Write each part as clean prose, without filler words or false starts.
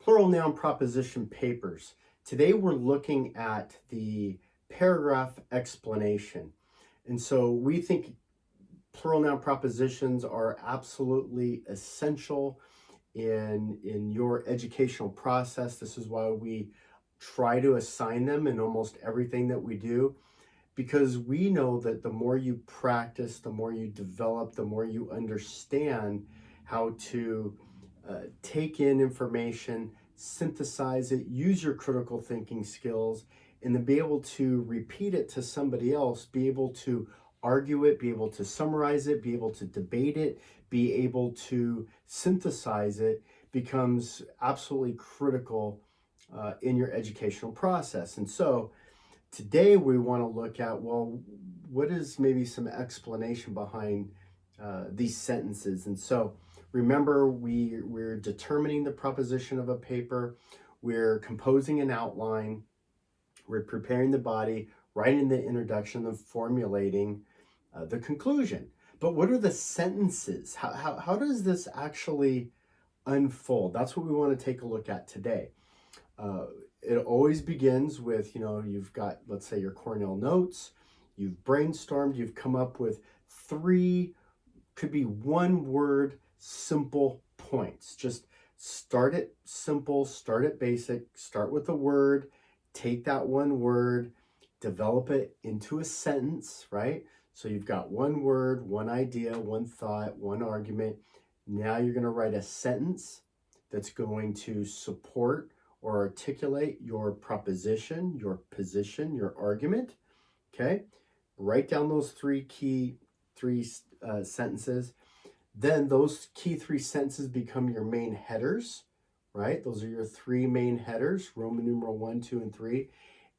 Plural Noun Proposition papers. Today we're looking at the paragraph explanation. And so we think plural noun propositions are absolutely essential in your educational process. This is why we try to assign them in almost everything that we do, because we know that the more you practice, the more you develop, the more you understand how to take in information, synthesize it, use your critical thinking skills, and then be able to repeat it to somebody else, be able to argue it, be able to summarize it, be able to debate it, be able to synthesize it, becomes absolutely critical in your educational process. And so today we want to look at, well, what is maybe some explanation behind these sentences? And so remember, we're determining the proposition of a paper, we're composing an outline, we're preparing the body, writing the introduction, and formulating the conclusion. But what are the sentences? How does this actually unfold? That's what we want to take a look at today. It always begins with, you've got, let's say, your Cornell notes, you've brainstormed, you've come up with three, could be one word, simple points. Just start it simple, start it basic, start with a word, take that one word, develop it into a sentence, right? So you've got one word, one idea, one thought, one argument. Now you're going to write a sentence that's going to support or articulate your proposition, your position, your argument. Okay, write down those three sentences. Then those key three sentences become your main headers, right? Those are your three main headers, Roman numeral 1, 2, and 3.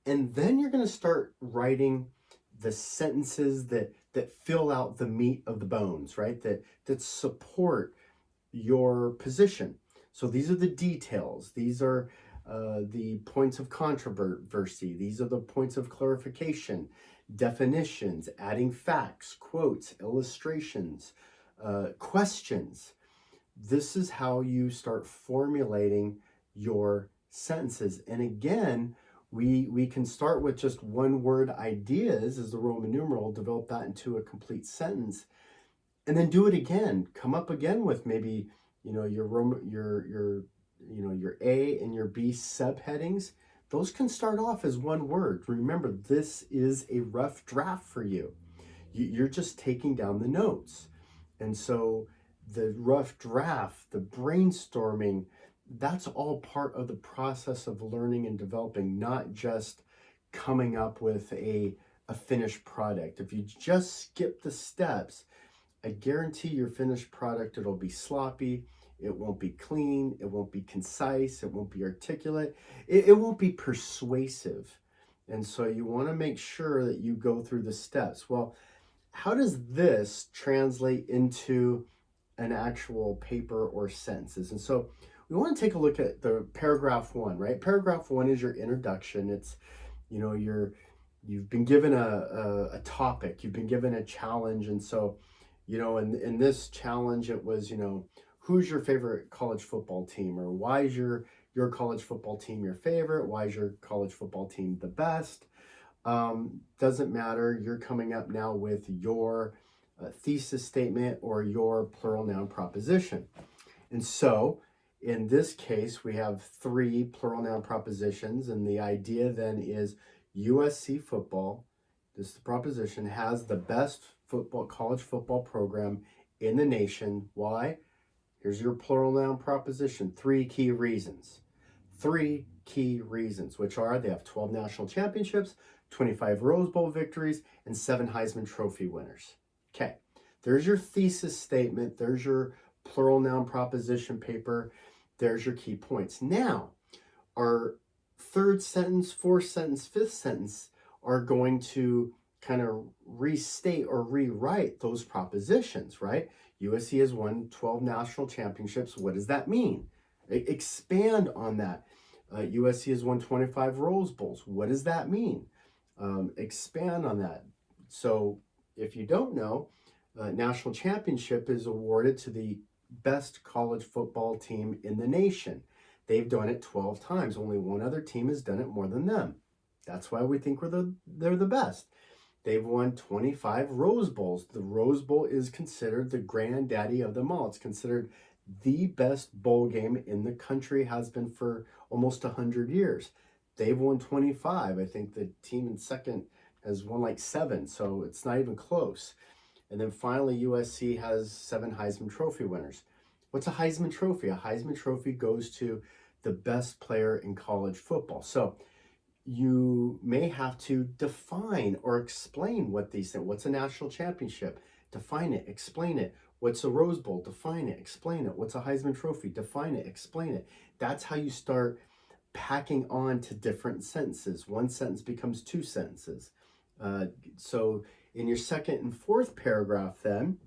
And then you're going to start writing the sentences that fill out the meat of the bones, right? That support your position. So these are the details. These are the points of controversy. These are the points of clarification, definitions, adding facts, quotes, illustrations, questions. This is how you start formulating your sentences. And again, we can start with just one word ideas as the Roman numeral, develop that into a complete sentence, and then do it again. Come up again with maybe your A and your B subheadings. Those can start off as one word. Remember, this is a rough draft for you. You're just taking down the notes. And so the rough draft, the brainstorming, that's all part of the process of learning and developing, not just coming up with a finished product. If you just skip the steps, I guarantee your finished product, it'll be sloppy, it won't be clean, it won't be concise, it won't be articulate, it won't be persuasive. And so you want to make sure that you go through the steps. Well, how does this translate into an actual paper or sentences? And so we want to take a look at the paragraph 1, right? Paragraph 1 is your introduction. It's, you've been given a topic, you've been given a challenge. And so, in this challenge, it was, who's your favorite college football team, or why is your college football team your favorite? Why is your college football team the best? Doesn't matter. You're coming up now with your thesis statement or your plural noun proposition. And so in this case, we have three plural noun propositions, and the idea then is USC football, this is the proposition, has the best college football program in the nation. Why? Here's your plural noun proposition. Three key reasons. Three key reasons, which are they have 12 national championships, 25 Rose Bowl victories, and 7 Heisman Trophy winners. Okay, there's your thesis statement. There's your plural noun proposition paper. There's your key points. Now, our third sentence, fourth sentence, fifth sentence are going to kind of restate or rewrite those propositions, right? USC has won 12 national championships. What does that mean? Expand on that. USC has won 25 Rose Bowls. What does that mean? Expand on that. So if you don't know, national championship is awarded to the best college football team in the nation. They've done it 12 times. Only one other team has done it more than them. That's why we think they're the best. They've won 25 Rose Bowls. The Rose Bowl is considered the granddaddy of them all. It's considered the best bowl game in the country, has been for almost 100 years. They've won 25. I think the team in second has won like 7, so it's not even close. And then finally, USC has 7 Heisman Trophy winners. What's a Heisman Trophy? A Heisman Trophy goes to the best player in college football. So you may have to define or explain what these things. What's a national championship? Define it, explain it. What's a Rose Bowl? Define it, explain it. What's a Heisman Trophy? Define it, explain it. That's how you start packing on to different sentences. One sentence becomes 2 sentences. So in your second and fourth paragraph then,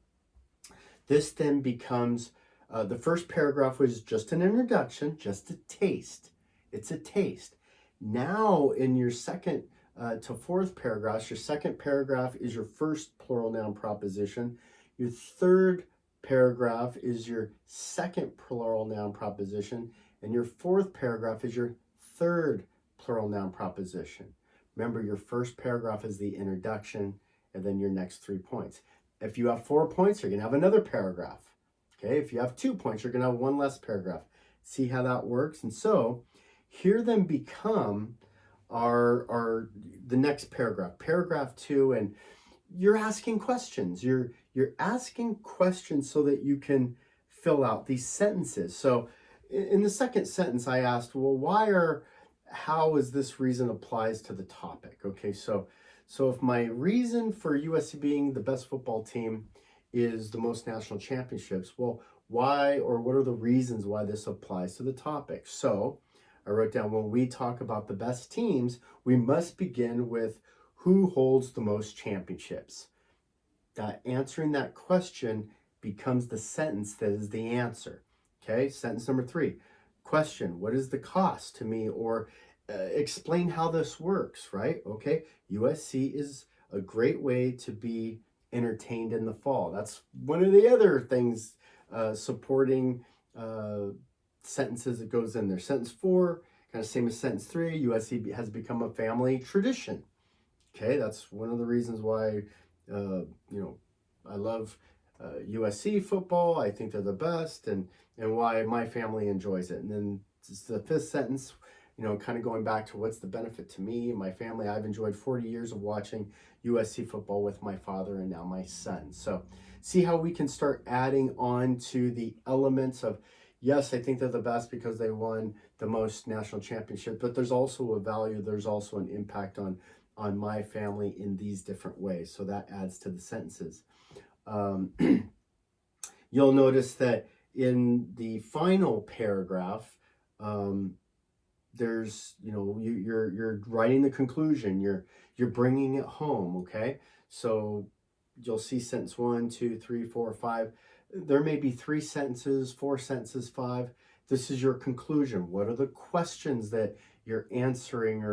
this then becomes, the first paragraph was just an introduction, just a taste. It's a taste. Now in your second to fourth paragraphs, your second paragraph is your first plural noun proposition. Your third paragraph is your second plural noun proposition. And your fourth paragraph is your third plural noun proposition. Remember, your first paragraph is the introduction, and then your next 3 points. If you have 4 points, you're going to have another paragraph. Okay, if you have 2 points, you're going to have one less paragraph. See how that works? And so here then become the next paragraph, paragraph 2, and you're asking questions. You're asking questions so that you can fill out these sentences. So in the second sentence, I asked, well, how is this reason applies to the topic? Okay, so if my reason for USC being the best football team is the most national championships, well, why, or what are the reasons why this applies to the topic? So I wrote down, when we talk about the best teams, we must begin with who holds the most championships. That answering that question becomes the sentence that is the answer. Okay, sentence number 3. Question, what is the cost to me? Or explain how this works, right? Okay, USC is a great way to be entertained in the fall. That's one of the other things supporting sentences that goes in there. Sentence 4, kind of same as sentence 3, USC has become a family tradition. Okay, that's one of the reasons why, I love USC football. I think they're the best, and why my family enjoys it. And then it's the 5th sentence, kind of going back to what's the benefit to me and my family. I've enjoyed 40 years of watching USC football with my father and now my son. So see how we can start adding on to the elements of, yes, I think they're the best because they won the most national championships, but there's also a value, there's also an impact on my family in these different ways. So that adds to the sentences. You'll notice that in the final paragraph, there's, you're writing the conclusion, you're bringing it home. Okay, so you'll see sentence 1, 2, 3, 4, 5. There may be 3 sentences, 4 sentences, 5. This is your conclusion. What are the questions that you're answering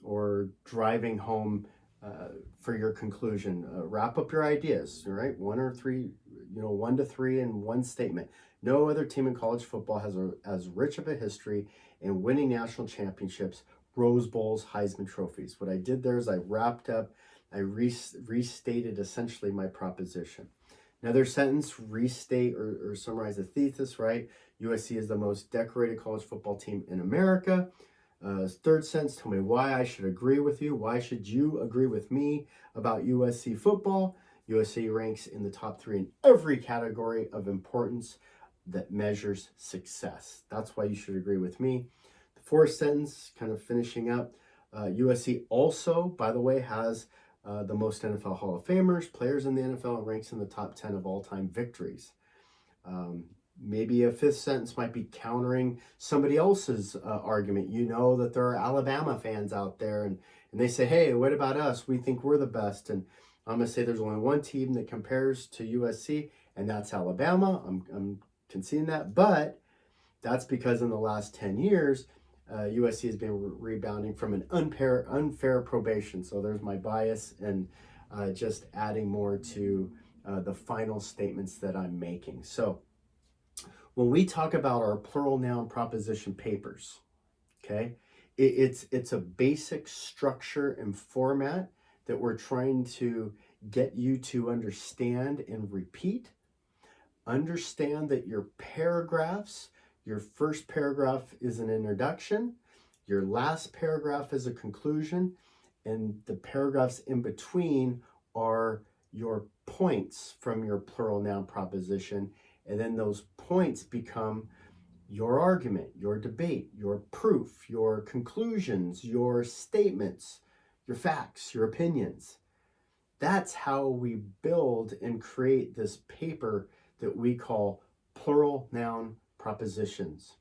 or driving home for your conclusion? Wrap up your ideas, all right? 1 or 3, 1 to 3 in one statement. No other team in college football has as rich of a history in winning national championships, Rose Bowls, Heisman trophies. What I did there is I wrapped up, I restated essentially my proposition. Another sentence, restate or summarize the thesis, right? USC is the most decorated college football team in America. Third sentence, tell me why I should agree with you. Why should you agree with me about USC football? USC ranks in the top 3 in every category of importance that measures success. That's why you should agree with me. The 4th sentence, kind of finishing up, USC also, by the way, has the most NFL Hall of Famers, players in the NFL, and ranks in the top 10 of all-time victories. Maybe a 5th sentence might be countering somebody else's argument. You know that there are Alabama fans out there, and they say, hey, what about us? We think we're the best. And I'm going to say there's only one team that compares to USC, and that's Alabama. I'm conceding that. But that's because in the last 10 years, USC has been rebounding from an unfair probation. So there's my bias, and just adding more to the final statements that I'm making. So When we talk about our plural noun proposition papers, okay, it's a basic structure and format that we're trying to get you to understand and repeat. Understand that your paragraphs, your first paragraph is an introduction, your last paragraph is a conclusion, and the paragraphs in between are your points from your plural noun proposition. And then those points become your argument, your debate, your proof, your conclusions, your statements, your facts, your opinions. That's how we build and create this paper that we call plural noun propositions.